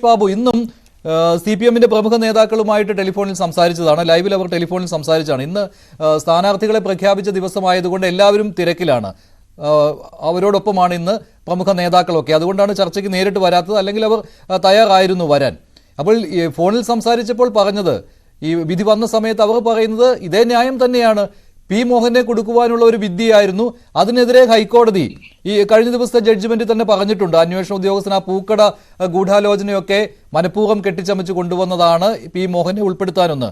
ബാബു ഇന്നും C P എമ്മിന്റെ പ്രമുഖ നേതാക്കളുമായിട്ട് ടെലിഫോണിൽ സംസാരിച്ചതാണ്. ലൈവിൽ അവർ ടെലിഫോണിൽ സംസാരിച്ചാണ്. ഇന്ന് സ്ഥാനാർത്ഥികളെ പ്രഖ്യാപിച്ച ദിവസമായതുകൊണ്ട് എല്ലാവരും തിരക്കിലാണ്. അവരോടൊപ്പമാണ് ഇന്ന് പ്രമുഖ നേതാക്കളൊക്കെ. അതുകൊണ്ടാണ് ചർച്ചയ്ക്ക് നേരിട്ട് വരാത്തത്. അല്ലെങ്കിൽ അവർ തയ്യാറായിരുന്നു വരാൻ. അപ്പോൾ ഫോണിൽ സംസാരിച്ചപ്പോൾ പറഞ്ഞത്, ഈ വിധി വന്ന സമയത്ത് അവർ പറയുന്നത് ഇതേ ന്യായം തന്നെയാണ്. പി മോഹനെ കൊടുക്കുവാനുള്ള ഒരു വിദ്യയായിരുന്നു. അതിനെതിരെ ഹൈക്കോടതി ഈ കഴിഞ്ഞ ദിവസത്തെ ജഡ്ജ്മെന്റിൽ തന്നെ പറഞ്ഞിട്ടുണ്ട്, അന്വേഷണ ഉദ്യോഗസ്ഥൻ ആ പൂക്കട ഗൂഢാലോചനയൊക്കെ മനഃപൂർവ്വം കെട്ടിച്ചമച്ച് കൊണ്ടുവന്നതാണ് പി മോഹനെ ഉൾപ്പെടുത്താനൊന്ന്.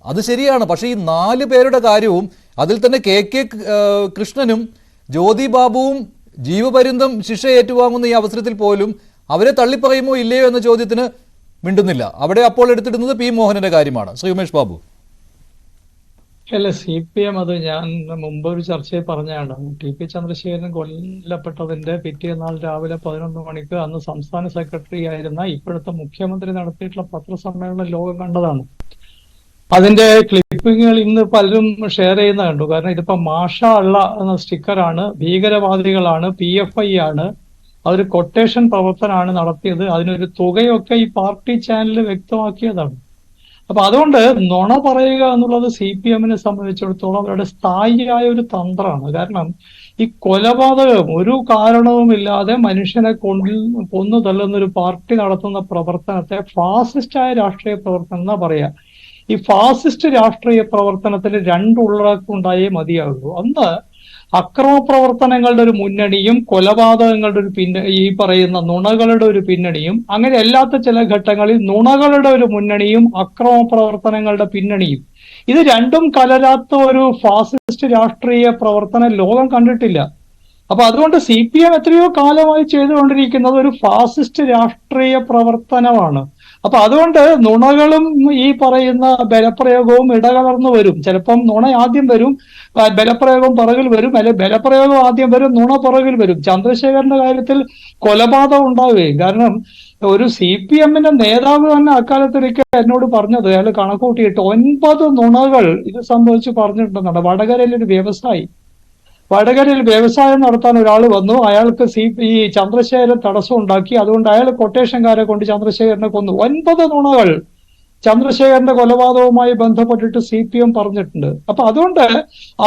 അത് ശരിയാണ്. പക്ഷേ ഈ 4 പേരുടെ കാര്യവും, അതിൽ തന്നെ കെ കൃഷ്ണനും ജ്യോതി ബാബുവും ജീവപര്യന്തം ശിക്ഷ ഏറ്റുവാങ്ങുന്ന ഈ അവസരത്തിൽ പോലും അവരെ തള്ളിപ്പറയുമോ ഇല്ലയോ എന്ന ചോദ്യത്തിന് മിണ്ടുന്നില്ല. അവിടെ അപ്പോൾ എടുത്തിടുന്നത് പി മോഹനന്റെ കാര്യമാണ്. ശ്രീ ഉമേഷ് ബാബു. അല്ല, CPM അത് ഞാൻ മുമ്പ് ഒരു ചർച്ചയിൽ പറഞ്ഞാണ്. TP ചന്ദ്രശേഖരൻ കൊല്ലപ്പെട്ടതിന്റെ പിറ്റേന്നാൾ രാവിലെ 11 മണിക്ക് അന്ന് സംസ്ഥാന സെക്രട്ടറി ആയിരുന്ന ഇപ്പോഴത്തെ മുഖ്യമന്ത്രി നടത്തിയിട്ടുള്ള പത്രസമ്മേളനം ലോകം കണ്ടതാണ്. അതിന്റെ ക്ലിപ്പിങ്ങുകൾ ഇന്ന് പലരും ഷെയർ ചെയ്യുന്ന കണ്ടു. കാരണം ഇതിപ്പോ മാഷാ അള്ള എന്ന സ്റ്റിക്കറാണ്, ഭീകരവാദികളാണ്, PFI ആണ്, അതൊരു കൊട്ടേഷൻ പ്രവർത്തനമാണ് നടത്തിയത്, അതിനൊരു തുകയൊക്കെ ഈ പാർട്ടി ചാനൽ വ്യക്തമാക്കിയതാണ്. അപ്പൊ അതുകൊണ്ട് നുണ പറയുക എന്നുള്ളത് CPM-നെ സംബന്ധിച്ചിടത്തോളം അവരുടെ സ്ഥായിയായ ഒരു തന്ത്രമാണ്. കാരണം ഈ കൊലപാതകം ഒരു കാരണവുമില്ലാതെ മനുഷ്യനെ കൊന്നു തള്ളുന്ന ഒരു പാർട്ടി നടത്തുന്ന പ്രവർത്തനത്തെ ഫാസിസ്റ്റായ രാഷ്ട്രീയ പ്രവർത്തനം എന്നാ പറയാ. ഈ ഫാസിസ്റ്റ് രാഷ്ട്രീയ പ്രവർത്തനത്തിന് 2 ഉള്ളടക്കമുണ്ടായേ മതിയാവുള്ളൂ. ഒന്ന്, അക്രമ പ്രവർത്തനങ്ങളുടെ ഒരു മുന്നണിയും കൊലപാതകങ്ങളുടെ ഒരു ഈ പറയുന്ന നുണകളുടെ ഒരു പിന്നണിയും, അങ്ങനെ അല്ലാത്ത ചില ഘട്ടങ്ങളിൽ നുണകളുടെ ഒരു മുന്നണിയും അക്രമ പ്രവർത്തനങ്ങളുടെ പിന്നണിയും, ഇത് രണ്ടും കലരാത്ത ഒരു ഫാസിസ്റ്റ് രാഷ്ട്രീയ പ്രവർത്തനം ലോകം കണ്ടിട്ടില്ല. അപ്പൊ അതുകൊണ്ട് CPM എത്രയോ കാലമായി ചെയ്തുകൊണ്ടിരിക്കുന്നത് ഒരു ഫാസിസ്റ്റ് രാഷ്ട്രീയ പ്രവർത്തനമാണ്. അപ്പൊ അതുകൊണ്ട് നുണകളും ഈ പറയുന്ന ബലപ്രയോഗവും ഇടകലർന്നു വരും. ചിലപ്പം നുണ ആദ്യം വരും, ബലപ്രയോഗം പുറകിൽ വരും, അല്ലെ ബലപ്രയോഗം ആദ്യം വരും, നുണ പുറകിൽ വരും. ചന്ദ്രശേഖരന്റെ കാര്യത്തിൽ കൊലപാതകം ഉണ്ടാവുകയും, കാരണം ഒരു CPM-ന്റെ നേതാവ് തന്നെ അക്കാലത്തൊരിക്കൽ എന്നോട് പറഞ്ഞത്, അയാൾ കണക്കൂട്ടിയിട്ട് 9 നുണകൾ ഇത് സംബന്ധിച്ച് പറഞ്ഞിട്ടുണ്ടെന്നാണ്. വടകരയിൽ വ്യവസായം നടത്താൻ ഒരാൾ വന്നു, അയാൾക്ക് ഈ ചന്ദ്രശേഖരൻ തടസ്സം ഉണ്ടാക്കി, അതുകൊണ്ട് അയാൾ കൊട്ടേഷൻകാരെ കൊണ്ട് ചന്ദ്രശേഖരനെ കൊന്നു. 9 നുണകൾ ചന്ദ്രശേഖരന്റെ കൊലപാതകവുമായി ബന്ധപ്പെട്ടിട്ട് CPM പറഞ്ഞിട്ടുണ്ട്. അപ്പൊ അതുകൊണ്ട്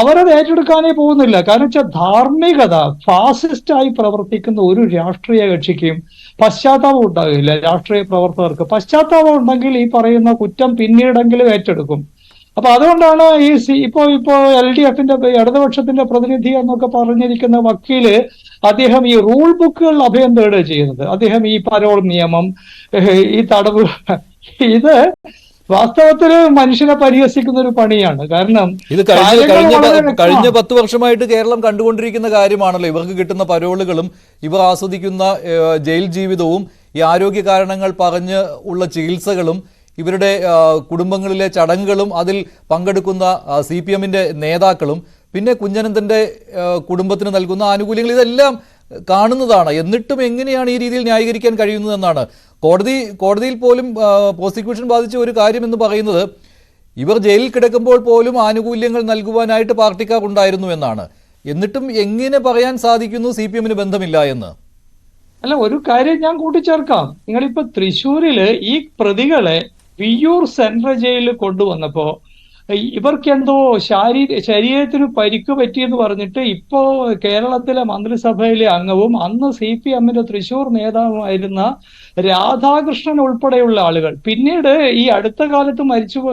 അവരത് ഏറ്റെടുക്കാനേ പോകുന്നില്ല. കാരണം വെച്ചാൽ ധാർമ്മികത, ഫാസിസ്റ്റായി പ്രവർത്തിക്കുന്ന ഒരു രാഷ്ട്രീയ കക്ഷിക്കും പശ്ചാത്താപം ഉണ്ടാകില്ല. രാഷ്ട്രീയ പ്രവർത്തകർക്ക് പശ്ചാത്താപം ഉണ്ടെങ്കിൽ ഈ പറയുന്ന കുറ്റം പിന്നീടെങ്കിലും ഏറ്റെടുക്കും. അപ്പൊ അതുകൊണ്ടാണ് ഇപ്പോ LDF-ന്റെ ഇടതുപക്ഷത്തിന്റെ പ്രതിനിധി എന്നൊക്കെ പറഞ്ഞിരിക്കുന്ന വക്കീല്, അദ്ദേഹം ഈ റൂൾ ബുക്കുകളിൽ അഭയം തേടുക ചെയ്യുന്നത്. അദ്ദേഹം ഈ പരോൾ നിയമം, ഈ തടവ്, ഇത് വാസ്തവത്തിൽ മനുഷ്യനെ പരിഹസിക്കുന്ന ഒരു പണിയാണ്. കാരണം ഇത് കഴിഞ്ഞ 10 വർഷമായിട്ട് കേരളം കണ്ടുകൊണ്ടിരിക്കുന്ന കാര്യമാണല്ലോ. ഇവർക്ക് കിട്ടുന്ന പരോളുകളും ഇവർ ആസ്വദിക്കുന്ന ജയിൽ ജീവിതവും ഈ ആരോഗ്യ കാരണങ്ങൾ പറഞ്ഞ് ഉള്ള ചികിത്സകളും ഇവരുടെ കുടുംബങ്ങളിലെ ചടങ്ങുകളും അതിൽ പങ്കെടുക്കുന്ന CPM-ന്റെ നേതാക്കളും പിന്നെ കുഞ്ഞനന്തന്റെ കുടുംബത്തിന് നൽകുന്ന ആനുകൂല്യങ്ങൾ, ഇതെല്ലാം കാണുന്നതാണ്. എന്നിട്ടും എങ്ങനെയാണ് ഈ രീതിയിൽ ന്യായീകരിക്കാൻ കഴിയുന്നതെന്നാണ് കോടതിയിൽ പോലും പ്രോസിക്യൂഷൻ ബാധിച്ച ഒരു കാര്യം എന്ന് പറയുന്നത്, ഇവർ ജയിലിൽ കിടക്കുമ്പോൾ പോലും ആനുകൂല്യങ്ങൾ നൽകുവാനായിട്ട് പാർട്ടിക്കാർ ഉണ്ടായിരുന്നു എന്നാണ്. എന്നിട്ടും എങ്ങനെ പറയാൻ സാധിക്കുന്നു CPM-ന് ബന്ധമില്ല എന്ന്? അല്ല, ഒരു കാര്യം ഞാൻ കൂട്ടിച്ചേർക്കാം. നിങ്ങളിപ്പോ തൃശ്ശൂരില് ഈ പ്രതികളെ വിയ്യൂർ സെൻട്രൽ ജയിലിൽ കൊണ്ടുവന്നപ്പോ ഇവർക്കെന്തോ ശരീരത്തിന് പരിക്ക് പറ്റിയെന്ന് പറഞ്ഞിട്ട് ഇപ്പോ കേരളത്തിലെ മന്ത്രിസഭയിലെ അംഗവും അന്ന് CPM-ന്റെ തൃശ്ശൂർ നേതാവുമായിരുന്ന രാധാകൃഷ്ണൻ ഉൾപ്പെടെയുള്ള ആളുകൾ, പിന്നീട് ഈ അടുത്ത കാലത്ത്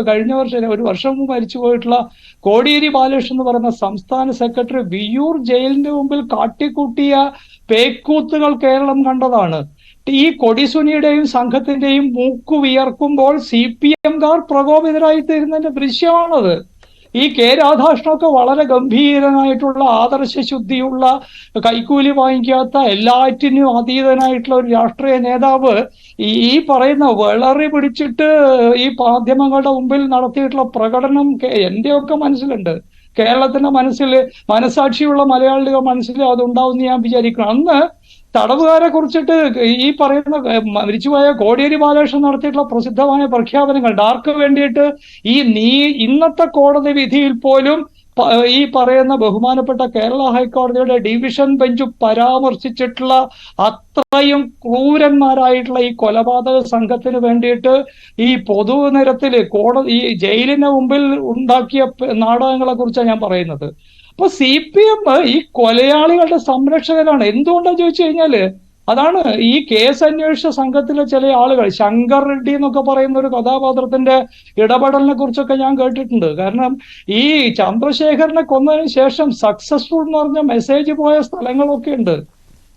കഴിഞ്ഞ വർഷം, ഒരു വർഷം മുമ്പ് മരിച്ചുപോയിട്ടുള്ള കോടിയേരി ബാലകൃഷ്ണൻ എന്ന് പറയുന്ന സംസ്ഥാന സെക്രട്ടറി വിയ്യൂർ ജയിലിന്റെ മുമ്പിൽ കാട്ടിക്കൂട്ടിയ പേക്കൂത്തുകൾ കേരളം കണ്ടതാണ്. ഈ കൊടിസുനിയുടെയും സംഘത്തിന്റെയും മൂക്കു വിയർക്കുമ്പോൾ CPM-കാർ പ്രകോപിതരായി തീരുന്നതിന്റെ ദൃശ്യമാണത്. ഈ രാധാകൃഷ്ണനൊക്കെ വളരെ ഗംഭീരനായിട്ടുള്ള, ആദർശശുദ്ധിയുള്ള, കൈക്കൂലി വാങ്ങിക്കാത്ത, എല്ലാറ്റിനും അതീതനായിട്ടുള്ള ഒരു രാഷ്ട്രീയ നേതാവ് ഈ പറയുന്ന വിളറി പിടിച്ചിട്ട് ഈ മാധ്യമങ്ങളുടെ മുമ്പിൽ നടത്തിയിട്ടുള്ള പ്രകടനം എന്റെയൊക്കെ മനസ്സിലുണ്ട്. കേരളത്തിന്റെ മനസാക്ഷിയുള്ള മലയാളികളുടെ മനസ്സിൽ അതുണ്ടാവും ഞാൻ വിചാരിക്കണം. അന്ന് തടവുകാരെ കുറിച്ചിട്ട് ഈ പറയുന്ന മരിച്ചുപോയ കോടിയേരി ബാലകൃഷ്ണൻ നടത്തിയിട്ടുള്ള പ്രസിദ്ധമായ പ്രഖ്യാപനങ്ങൾ, ഡാർക്ക് വേണ്ടിയിട്ട് ഇന്നത്തെ കോടതി വിധിയിൽ പോലും ഈ പറയുന്ന ബഹുമാനപ്പെട്ട കേരള ഹൈക്കോടതിയുടെ ഡിവിഷൻ ബെഞ്ച് പരാമർശിച്ചിട്ടുള്ള അത്രയും ക്രൂരന്മാരായിട്ടുള്ള ഈ കൊലപാതക സംഘത്തിന് വേണ്ടിയിട്ട് ഈ പൊതുനിരത്തില് ഈ ജയിലിന് മുമ്പിൽ ഉണ്ടാക്കിയ നാടകങ്ങളെ കുറിച്ചാണ് ഞാൻ പറയുന്നത്. അപ്പൊ CPM ഈ കൊലയാളികളുടെ സംരക്ഷകരാണ്. എന്തുകൊണ്ടാന്ന് ചോദിച്ചു കഴിഞ്ഞാല് അതാണ് ഈ കേസ് അന്വേഷണ സംഘത്തിലെ ചില ആളുകൾ, ശങ്കർ റെഡ്ഡി എന്നൊക്കെ പറയുന്ന ഒരു കഥാപാത്രത്തിന്റെ ഇടപെടലിനെ കുറിച്ചൊക്കെ ഞാൻ കേട്ടിട്ടുണ്ട്. കാരണം ഈ ചന്ദ്രശേഖരനെ കൊന്നതിന് ശേഷം സക്സസ്ഫുൾ എന്ന് പറഞ്ഞ മെസ്സേജ് പോയ സ്ഥലങ്ങളൊക്കെ ഉണ്ട്.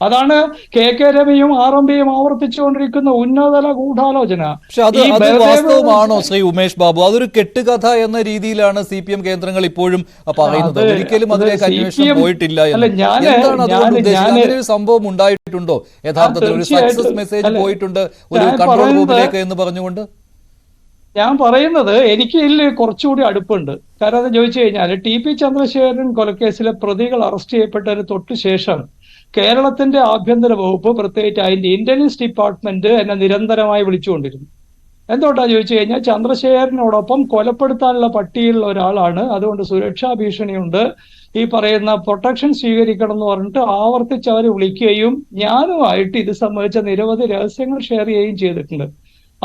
അതാണ് KK രവിയും RMPയും ആവർത്തിച്ചുകൊണ്ടിരിക്കുന്ന ഉന്നതതല ഗൂഢാലോചന. പക്ഷെ അത് വാസ്തവമാണോ ശ്രീ ഉമേഷ് ബാബു? അതൊരു കെട്ടുകഥ എന്ന രീതിയിലാണ് CPM കേന്ദ്രങ്ങൾ ഇപ്പോഴും പറയുന്നത്. ഒരിക്കലും അതിലേക്ക് അന്വേഷണം പോയിട്ടില്ല. എന്താണ് അതുകൊണ്ട് ഉദ്ദേശിച്ചത്? അങ്ങനെ ഒരു സംഭവം ഉണ്ടായിട്ടുണ്ടോ യഥാർത്ഥത്തിൽ? ഒരു സക്സസ് മെസ്സേജ് പോയിട്ടുണ്ട് ഒരു കൺട്രോൾ റൂമിലേക്ക് എന്ന് പറഞ്ഞുകൊണ്ട്? ഞാൻ പറയുന്നത് എനിക്ക് ഇതിൽ കുറച്ചുകൂടി അടുപ്പുണ്ട്. കാരണം അത് ചോദിച്ചു കഴിഞ്ഞാൽ TP ചന്ദ്രശേഖരൻ കൊലക്കേസിലെ പ്രതികൾ അറസ്റ്റ് ചെയ്യപ്പെട്ടതിന് തൊട്ട് ശേഷം കേരളത്തിന്റെ ആഭ്യന്തര വകുപ്പ്, പ്രത്യേകിച്ച് അതിന്റെ ഇന്റലിജൻസ് ഡിപ്പാർട്ട്മെന്റ് എന്നെ നിരന്തരമായി വിളിച്ചുകൊണ്ടിരുന്നു. എന്തുകൊണ്ടാന്ന് ചോദിച്ചു കഴിഞ്ഞാൽ ചന്ദ്രശേഖരനോടൊപ്പം കൊലപ്പെടുത്താനുള്ള പട്ടികയിലുള്ള ഒരാളാണ്, അതുകൊണ്ട് സുരക്ഷാ ഭീഷണിയുണ്ട്, ഈ പറയുന്ന പ്രൊട്ടക്ഷൻ സ്വീകരിക്കണം എന്ന് പറഞ്ഞിട്ട് ആവർത്തിച്ച് അവർ വിളിക്കുകയും ഞാനുമായിട്ട് ഇത് സംബന്ധിച്ച നിരവധി രഹസ്യങ്ങൾ ഷെയർ ചെയ്യുകയും ചെയ്തിട്ടുണ്ട്.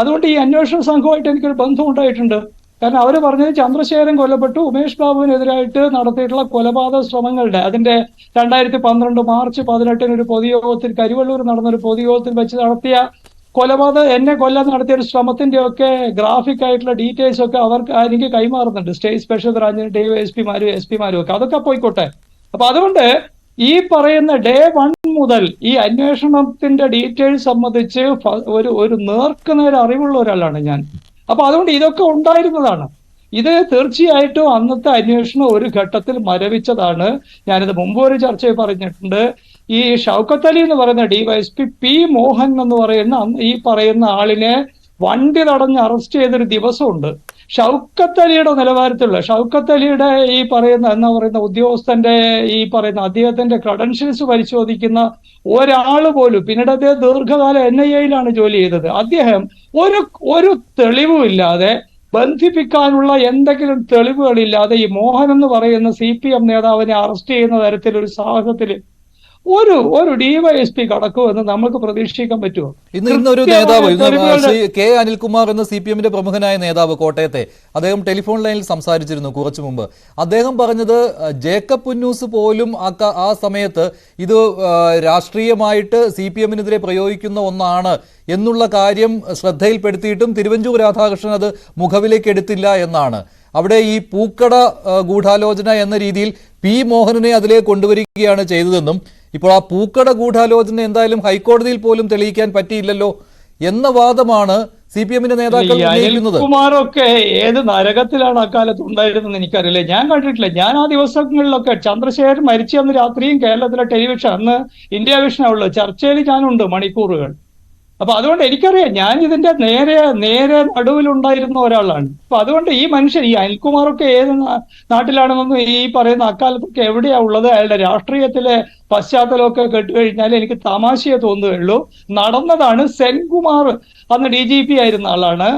അതുകൊണ്ട് ഈ അന്വേഷണ സംഘവുമായിട്ട് എനിക്കൊരു ബന്ധം ഉണ്ടായിട്ടുണ്ട്. കാരണം അവർ പറഞ്ഞത് ചന്ദ്രശേഖരൻ കൊല്ലപ്പെട്ടു, ഉമേഷ് ബാബുവിനെതിരായിട്ട് നടത്തിയിട്ടുള്ള കൊലപാതക ശ്രമങ്ങളുടെ അതിന്റെ 2012 മാർച്ച് 18 ഒരു പൊതുയോഗത്തിൽ, കരിവള്ളൂർ നടന്നൊരു പൊതുയോഗത്തിൽ വെച്ച് നടത്തിയ എന്നെ കൊല്ലാൻ നടത്തിയ ഒരു ശ്രമത്തിന്റെ ഒക്കെ ഗ്രാഫിക് ആയിട്ടുള്ള ഡീറ്റെയിൽസ് ഒക്കെ അവർക്ക് എനിക്ക് കൈമാറുന്നുണ്ട്. സ്റ്റേറ്റ് സ്പെഷ്യൽ ബ്രാഞ്ചിന് DYSPമാരും SP മാരും ഒക്കെ. അതൊക്കെ പോയിക്കോട്ടെ. അപ്പൊ അതുകൊണ്ട് ഈ പറയുന്ന ഡേ 1 മുതൽ ഈ അന്വേഷണത്തിന്റെ ഡീറ്റെയിൽസ് സംബന്ധിച്ച് ഒരു നേർക്കുനേർ അറിവുള്ള ഒരാളാണ് ഞാൻ. അപ്പൊ അതുകൊണ്ട് ഇതൊക്കെ ഉണ്ടായിരുന്നതാണ്. ഇത് തീർച്ചയായിട്ടും അന്നത്തെ അന്വേഷണം ഒരു ഘട്ടത്തിൽ മരവിച്ചതാണ്. ഞാനിത് മുമ്പ് ഒരു ചർച്ചയിൽ പറഞ്ഞിട്ടുണ്ട്. ഈ ഷൗക്കത്ത് അലി എന്ന് പറയുന്ന DYSP P മോഹൻ എന്ന് പറയുന്ന ഈ പറയുന്ന ആളിനെ വണ്ടി തടഞ്ഞ് അറസ്റ്റ് ചെയ്തൊരു ദിവസമുണ്ട്. ഷൗക്കത്ത് അലിയുടെ നിലവാരത്തിലുള്ള, ഷൗക്കത്ത് അലിയുടെ ഈ പറയുന്ന ഉദ്യോഗസ്ഥന്റെ ഈ പറയുന്ന അദ്ദേഹത്തിന്റെ ക്രെഡൻഷ്യൽസ് പരിശോധിക്കുന്ന ഒരാൾ പോലും, പിന്നീട് അദ്ദേഹം ദീർഘകാലം NIA-യിലാണ് ജോലി ചെയ്തത്. അദ്ദേഹം ഒരു തെളിവുമില്ലാതെ, ബന്ധിപ്പിക്കാനുള്ള എന്തെങ്കിലും തെളിവുകളില്ലാതെ ഈ മോഹൻ എന്ന് പറയുന്ന CPM നേതാവിനെ അറസ്റ്റ് ചെയ്യുന്ന തരത്തിലൊരു സാഹചര്യത്തിൽ ഒരു DYSP കടക്കുമെന്ന് നമുക്ക് പ്രതീക്ഷിക്കാൻ പറ്റുമോ? ഇന്നൊരു നേതാവ് ശ്രീ K അനിൽകുമാർ എന്ന CPM-ന്റെ പ്രമുഖനായ നേതാവ് കോട്ടയത്തെ, അദ്ദേഹം ടെലിഫോൺ ലൈനിൽ സംസാരിച്ചിരുന്നു കുറച്ചു മുമ്പ്. അദ്ദേഹം പറഞ്ഞത് ജേക്കബ് പുന്നൂസ് പോലും ആ സമയത്ത് ഇത് രാഷ്ട്രീയമായിട്ട് CPM-നെതിരെ പ്രയോഗിക്കുന്ന ഒന്നാണ് എന്നുള്ള കാര്യം ശ്രദ്ധയിൽപ്പെടുത്തിയിട്ടും തിരുവഞ്ചൂർ രാധാകൃഷ്ണൻ അത് മുഖവിലേക്ക് എടുത്തില്ല എന്നാണ്. അവിടെ ഈ പൂക്കട ഗൂഢാലോചന എന്ന രീതിയിൽ P മോഹനനെ അതിലേക്ക് കൊണ്ടുവരികയാണ് ചെയ്തതെന്നും ഇപ്പോൾ ആ പൂക്കട ഗൂഢാലോചന എന്തായാലും ഹൈക്കോടതിയിൽ പോലും തെളിയിക്കാൻ പറ്റിയില്ലല്ലോ എന്ന വാദമാണ് CPM-ന്റെ നേതാക്കൾ ഉന്നയിക്കുന്നത്. കുമാറൊക്കെ ഏത് നരകത്തിലാണ് അക്കാലത്ത് ഉണ്ടായിരുന്നെന്ന് എനിക്കറിയില്ല. ഞാൻ കണ്ടിട്ടില്ല. ഞാൻ ആ ദിവസങ്ങളിലൊക്കെ ചന്ദ്രശേഖരൻ മരിച്ച അന്ന് രാത്രിയും കേരളത്തിലെ ടെലിവിഷൻ, അന്ന് ഇന്ത്യ വിഷനുള്ള ചർച്ചയിൽ ഞാനുണ്ട് മണിക്കൂറുകൾ. അപ്പൊ അതുകൊണ്ട് എനിക്കറിയാം, ഞാൻ ഇതിന്റെ നേരെ നടുവിലുണ്ടായിരുന്ന ഒരാളാണ്. അപ്പൊ അതുകൊണ്ട് ഈ മനുഷ്യൻ, ഈ അനിൽകുമാറൊക്കെ ഏത് നാട്ടിലാണെന്നൊന്നും ഈ പറയുന്ന അക്കാലത്തൊക്കെ എവിടെയാ ഉള്ളത്, അയാളുടെ രാഷ്ട്രീയത്തിലെ പശ്ചാത്തലമൊക്കെ കേട്ടുകഴിഞ്ഞാൽ എനിക്ക് തമാശയെ തോന്നുകയുള്ളൂ. നടന്നതാണ്. സെൻകുമാർ അന്ന് DGP ആയിരുന്ന ആളാണ്.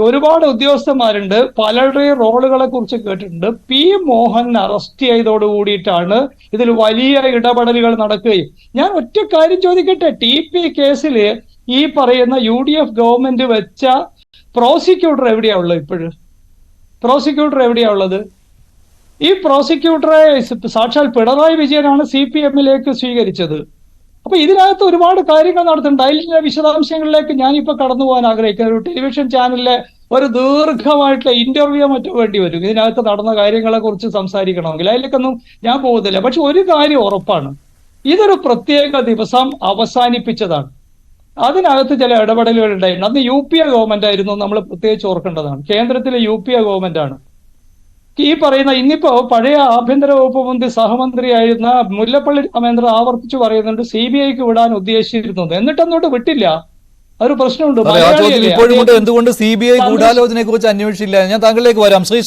ഒരുപാട് ഉദ്യോഗസ്ഥന്മാരുണ്ട്. പലരുടെയും റോളുകളെ കുറിച്ച് കേട്ടിട്ടുണ്ട്. P മോഹൻ അറസ്റ്റ് ചെയ്തോട് കൂടിയിട്ടാണ് ഇതിൽ വലിയ ഇടപെടലുകൾ നടക്കുകയും. ഞാൻ ഒറ്റ കാര്യം ചോദിക്കട്ടെ, TP കേസില് ഈ പറയുന്ന UDF ഗവൺമെന്റ് വെച്ച പ്രോസിക്യൂട്ടർ എവിടെയാ ഉള്ളത്? ഇപ്പോഴും പ്രോസിക്യൂട്ടർ എവിടെയാ ഉള്ളത്? ഈ പ്രോസിക്യൂട്ടറെ സാക്ഷാൽ പിണറായി വിജയനാണ് CPM-ലേക്ക് സ്വീകരിച്ചത്. അപ്പൊ ഇതിനകത്ത് ഒരുപാട് കാര്യങ്ങൾ നടത്തുന്നുണ്ട്. അതിലെ വിശദാംശങ്ങളിലേക്ക് ഞാനിപ്പോ കടന്നു പോകാൻ ആഗ്രഹിക്കുന്ന ഒരു ടെലിവിഷൻ ചാനലിലെ ഒരു ദീർഘമായിട്ടുള്ള ഇന്റർവ്യൂ മറ്റു വേണ്ടി വരും ഇതിനകത്ത് നടന്ന കാര്യങ്ങളെ കുറിച്ച് സംസാരിക്കണമെങ്കിൽ. അതിലേക്കൊന്നും ഞാൻ പോകുന്നില്ല. പക്ഷെ ഒരു കാര്യം ഉറപ്പാണ്, ഇതൊരു പ്രത്യേക ദിവസം അവസാനിപ്പിച്ചതാണ്. അതിനകത്ത് ചില ഇടപെടലുകൾ ഉണ്ടായിരുന്നു. അന്ന് UPA ഗവൺമെന്റ് ആയിരുന്നു, നമ്മൾ പ്രത്യേകിച്ച് ഓർക്കേണ്ടതാണ്. കേന്ദ്രത്തിലെ UPA ഗവൺമെന്റ് ആണ്. ഈ പറയുന്ന ഇന്നിപ്പോ പഴയ ആഭ്യന്തര വകുപ്പ് മന്ത്രി സഹമന്ത്രിയായിരുന്ന മുല്ലപ്പള്ളി രാമചന്ദ്രൻ ആവർത്തിച്ചു പറയുന്നുണ്ട് CBI-ക്ക് വിടാൻ ഉദ്ദേശിച്ചിരുന്നു. എന്നിട്ടൊന്നോട്ട് വിട്ടില്ല. ഒരു പ്രശ്നമുണ്ട്. എന്തുകൊണ്ട് CBI ഗൂഢാലോചനയെ കുറിച്ച് അന്വേഷിച്ചില്ല? ഞാൻ താങ്കളിലേക്ക് വരാം. ശ്രീ